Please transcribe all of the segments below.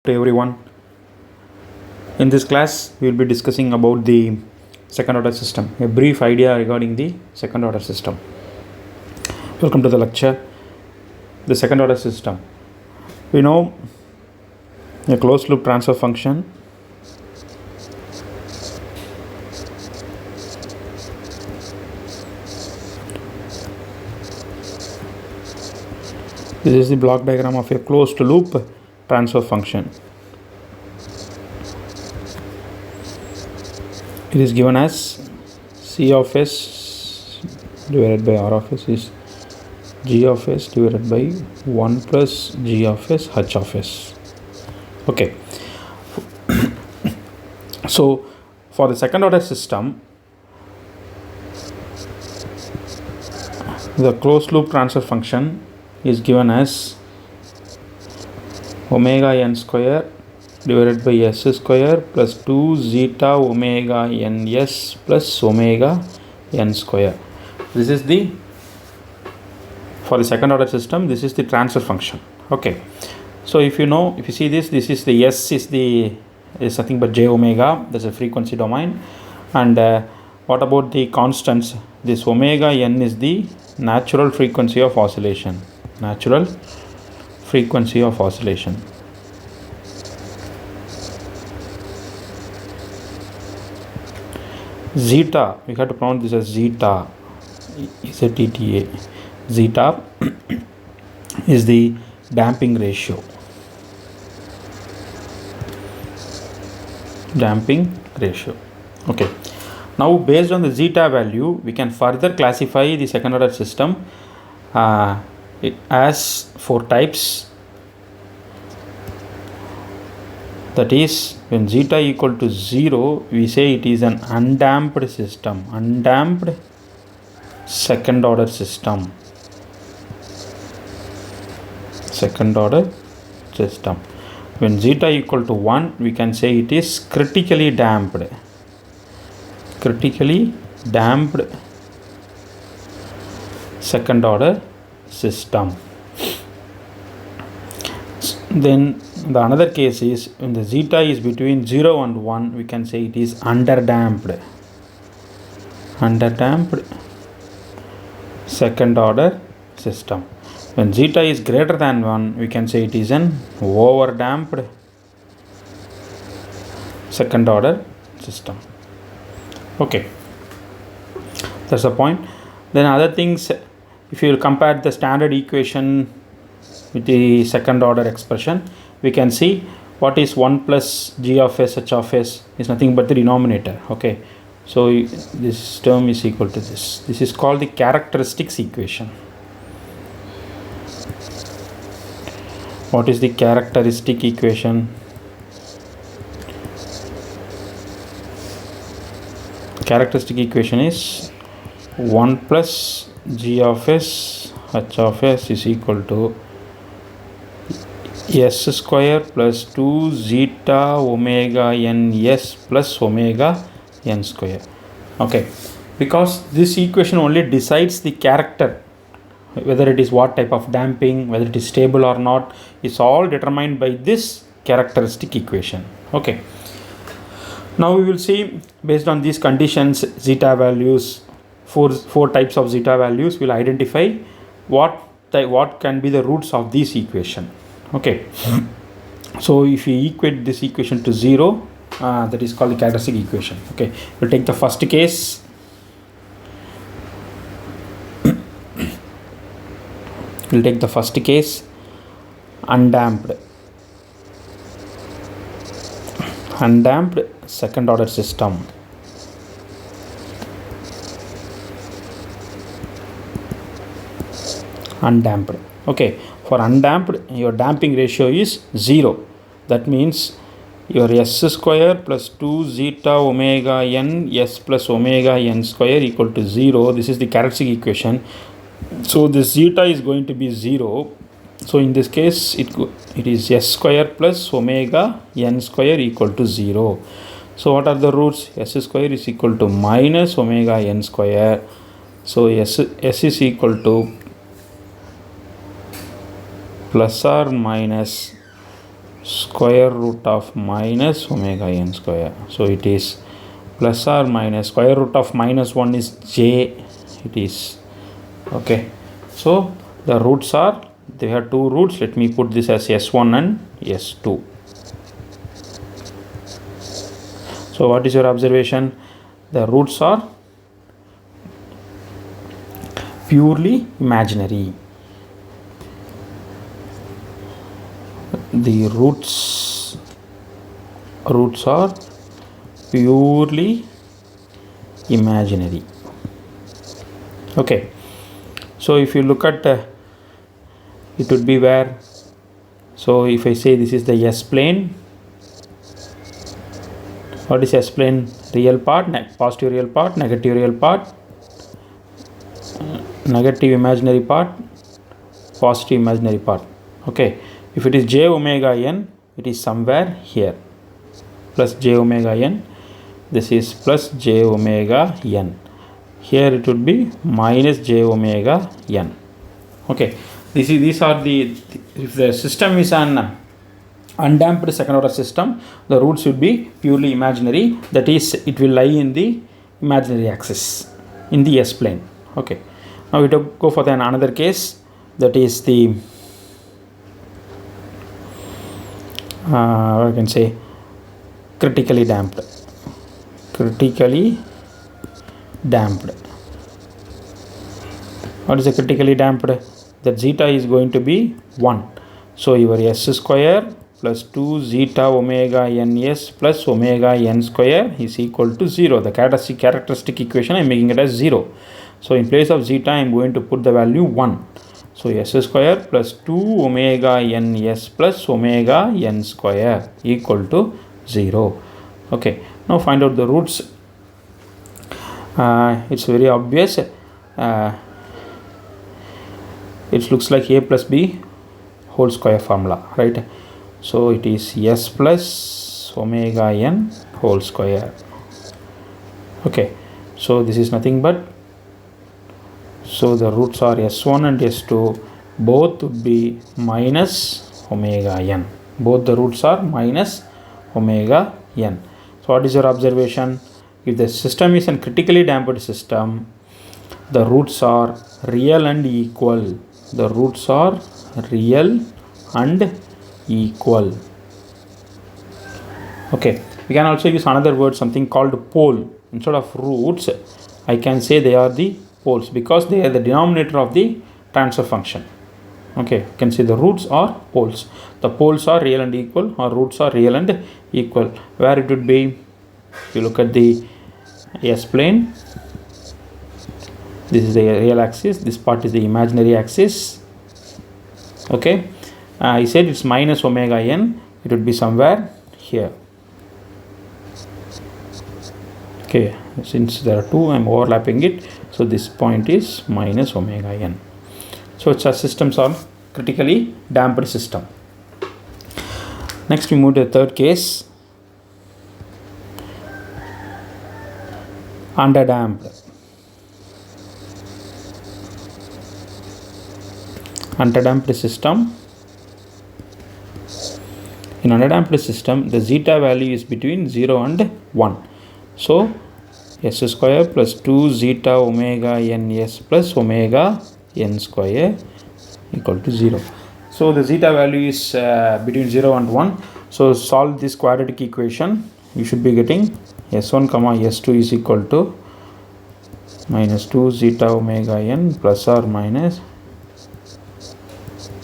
to everyone. In this class, we will be discussing about the second order system, a brief idea regarding the second order system. Welcome to the lecture. The second order system. We know a closed loop transfer function This is the block diagram of a closed loop transfer function. It is given as C of s divided by R of s is G of s divided by 1 plus G of s H of s. Okay. So for the second order system, the closed loop transfer function is given as omega n square divided by s square plus 2 zeta omega ns plus omega n square. This is the, for the second order system, this is the transfer function. Okay. So if you see this is the s is nothing but j omega. That's a frequency domain. And what about the constants? This omega n is the natural frequency of oscillation. Natural frequency of oscillation. Zeta, we have to pronounce this as zeta. Z-E-T-A. Zeta is the damping ratio. Damping ratio. Okay. Now, based on the zeta value, we can further classify the second order system as 4 types. That is, when zeta equal to 0, we say it is an undamped system. Undamped second order system. Second order system. When zeta equal to 1, we can say it is critically damped. Critically damped second order system. Then the another case is when the zeta is between 0 and 1, we can say it is underdamped. Underdamped second order system. When zeta is greater than 1, we can say it is an overdamped second order system. Okay, that's the point. Then other things, if you compare the standard equation with the second order expression, we can see what is 1 plus G of s H of s is nothing but the denominator. Okay, so this term is equal to this. This is called the characteristics equation. What is the characteristic equation? Characteristic equation is 1 plus G of s H of s is equal to s square plus 2 zeta omega n s plus omega n square. Okay, because this equation only decides the character, whether it is what type of damping, whether it is stable or not, is all determined by this characteristic equation. Okay. Now we will see, based on these conditions, zeta values, four types of zeta values, will identify what can be the roots of this equation. Okay. So if we equate this equation to 0, that is called the characteristic equation. Okay. We'll take the first case. We'll take the first case, undamped second order system. Undamped. Okay, for undamped, your damping ratio is 0. That means your s square plus 2 zeta omega n s plus omega n square equal to 0. This is the characteristic equation. So this zeta is going to be 0. So in this case, it is s square plus omega n square equal to 0. So what are the roots? S square is equal to minus omega n square. So s is equal to plus or minus square root of minus omega n square. So it is plus or minus square root of minus 1 is j, it is okay. So the roots are, they have two roots. Let me put this as s1 and s2. So what is your observation? The roots are purely imaginary. The roots are purely imaginary. Okay. So if you look at it would be where, so if I say this is the S plane, what is S plane? Real part, positive real part, negative real part, negative imaginary part, positive imaginary part. Okay, if it is j omega n, it is somewhere here, plus j omega n, this is plus j omega n. Here it would be minus j omega n. Okay, these are the, if the system is an undamped second order system, the roots would be purely imaginary, that is it will lie in the imaginary axis in the S plane. Okay, now we go for another case, that is the I can say critically damped. What is a critically damped? That zeta is going to be 1. So your s square plus 2 zeta omega ns plus omega n square is equal to 0. The characteristic equation I am making it as 0. So in place of zeta I am going to put the value 1. So s square plus 2 omega ns plus omega n square equal to 0. Okay, now find out the roots. It's very obvious. It looks like a plus b whole square formula, right? So it is s plus omega n whole square. Okay, so this is nothing but, so the roots are s1 and s2, both would be minus omega n. Both the roots are minus omega n. So what is your observation? If the system is a critically damped system, the roots are real and equal. The roots are real and equal. Okay, we can also use another word, something called pole. Instead of roots, I can say they are the poles, because they are the denominator of the transfer function. Okay, you can say the roots are poles. The poles are real and equal, or roots are real and equal. Where it would be, if you look at the S plane, this is the real axis, this part is the imaginary axis. Okay, I said it's minus omega n, it would be somewhere here. Okay, since there are two, I'm overlapping it, so this point is minus omega n. So such systems are critically damped system. Next we move to the third case, underdamped. Underdamped system. In underdamped system, the zeta value is between 0 and 1. So s square plus 2 zeta omega ns plus omega n square equal to 0. So the zeta value is between 0 and 1. So solve this quadratic equation. You should be getting s1 comma s2 is equal to minus 2 zeta omega n plus or minus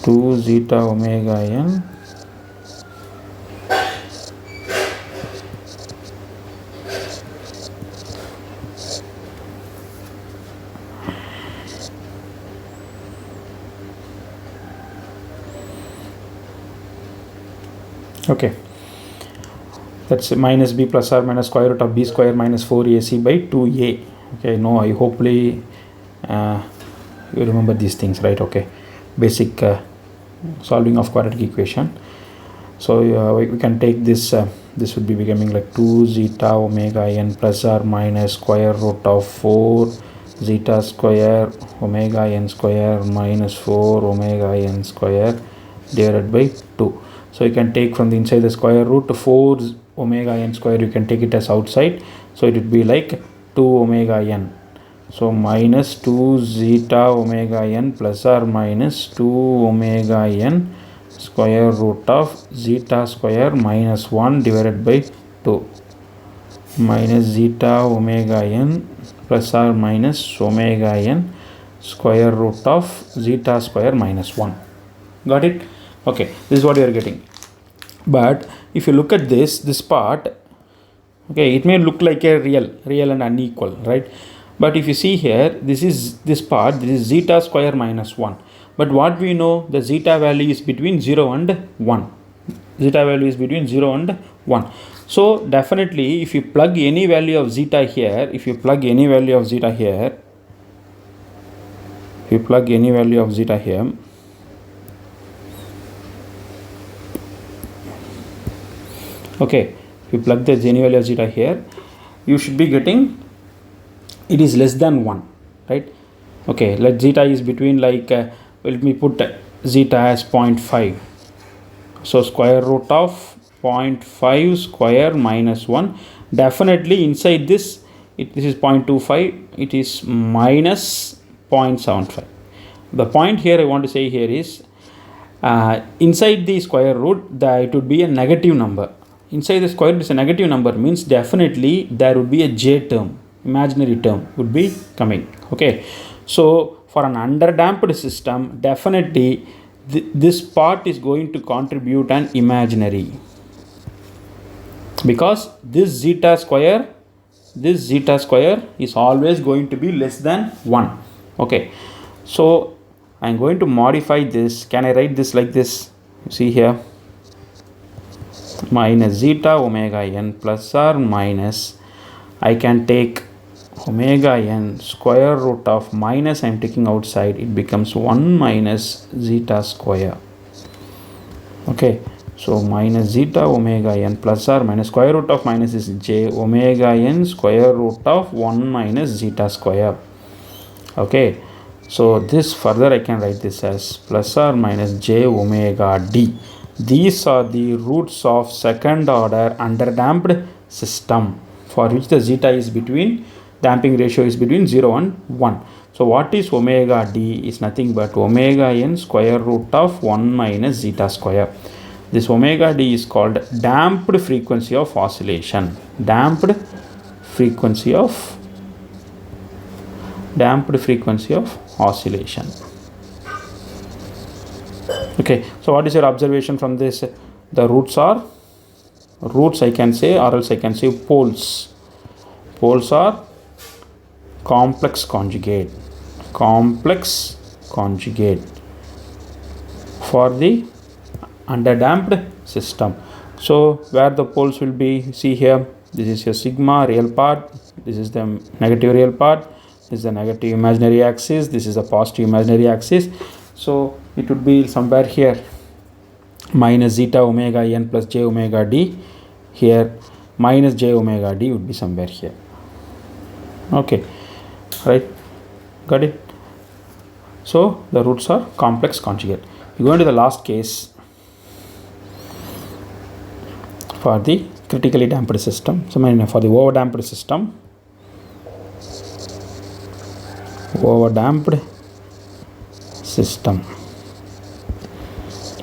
2 zeta omega n okay, that's minus b plus or minus square root of b square minus 4ac by 2a. Okay, no, I hopefully you remember these things, right? Okay, basic solving of quadratic equation. So we can take this, this would be becoming like 2 zeta omega n plus or minus square root of 4 zeta square omega n square minus 4 omega n square divided by 2. So you can take from the inside the square root to 4 omega n square, you can take it as outside. So it would be like 2 omega n. So minus 2 zeta omega n plus or minus 2 omega n square root of zeta square minus 1 divided by 2 minus zeta omega n plus or minus omega n square root of zeta square minus 1. Got it? Okay, this is what you are getting. But if you look at this part, okay, it may look like a real and unequal, right? But if you see here, this is zeta square minus 1. But what we know, the zeta value is between 0 and 1. Zeta value is between 0 and 1. So definitely if you plug any value of zeta here, okay, if you plug the any value of zeta here, you should be getting it is less than 1, right? Okay, let zeta is between like let me put zeta as 0.5. So square root of 0.5 square minus 1. Definitely inside this, this is 0.25, it is minus 0.75. The point here I want to say here is inside the square root, it would be a negative number. Inside the square root is a negative number, means definitely there would be a j term, imaginary term would be coming. Okay, so for an underdamped system, definitely this part is going to contribute an imaginary, because this zeta square is always going to be less than 1. Okay, so I'm going to modify this. Can I write this like this? You see here, minus zeta omega n plus or minus, I can take omega n square root of minus, I'm taking outside, it becomes 1 minus zeta square. Okay, so minus zeta omega n plus or minus, square root of minus is j omega n square root of 1 minus zeta square. Okay, so this further I can write this as plus or minus j omega d. These are the roots of second order underdamped system for which the zeta is between, damping ratio is between 0 and 1. So what is omega d is nothing but omega n square root of 1 minus zeta square. This omega d is called damped frequency of oscillation. Damped frequency of oscillation. Okay, so what is your observation from this? The roots I can say, or else I can say poles. Poles are complex conjugate for the underdamped system. So where the poles will be, see here, this is your sigma real part, this is the negative real part, this is the negative imaginary axis, this is the positive imaginary axis. So it would be somewhere here, minus zeta omega n plus j omega d. Here minus j omega d would be somewhere here. Okay, right, got it? So the roots are complex conjugate. We go into the last case for the critically damped system. So for the overdamped system,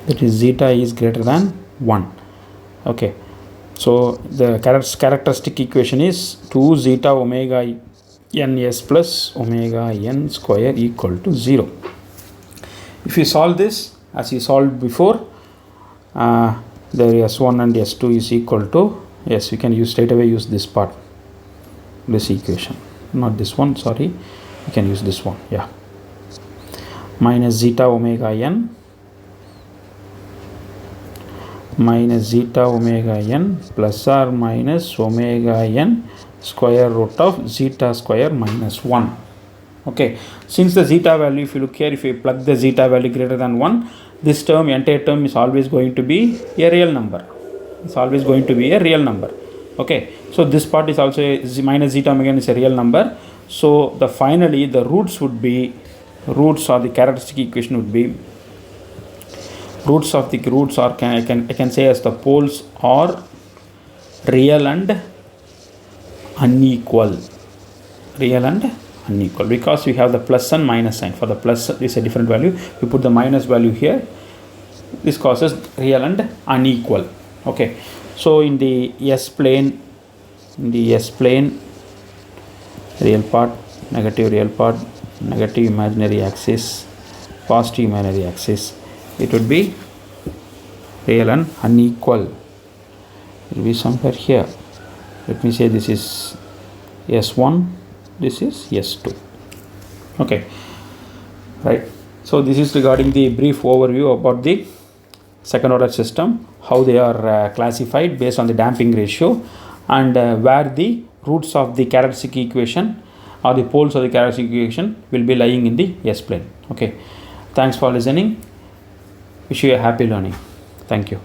that is zeta is greater than 1. Okay, so the characteristic equation is 2 zeta omega n s plus omega n square equal to 0. If you solve this as you solved before, there s1 and s2 is equal to, yes, we can use straight away use this part, this equation, not this one, sorry, you can use this one, yeah, minus zeta omega n plus or minus omega n square root of zeta square minus 1. Okay, since the zeta value, if you look here, if you plug the zeta value greater than 1, this term, entire term is always going to be a real number. It's always going to be a real number. Okay, so this part is also minus zeta omega n is a real number. So finally the roots or the characteristic equation would be roots are I can say as the poles are real and unequal. Real and unequal, because we have the plus and minus sign. For the plus is a different value, we put the minus value here. This causes real and unequal. Okay, so in the S plane, real part, negative imaginary axis, positive imaginary axis, it would be real and unequal. It will be somewhere here. Let me say this is S1, this is S2. Okay, right. So this is regarding the brief overview about the second order system, how they are classified based on the damping ratio, and where the roots of the characteristic equation or the poles of the characteristic equation will be lying in the S plane. Okay, thanks for listening. Wish you a happy learning. Thank you.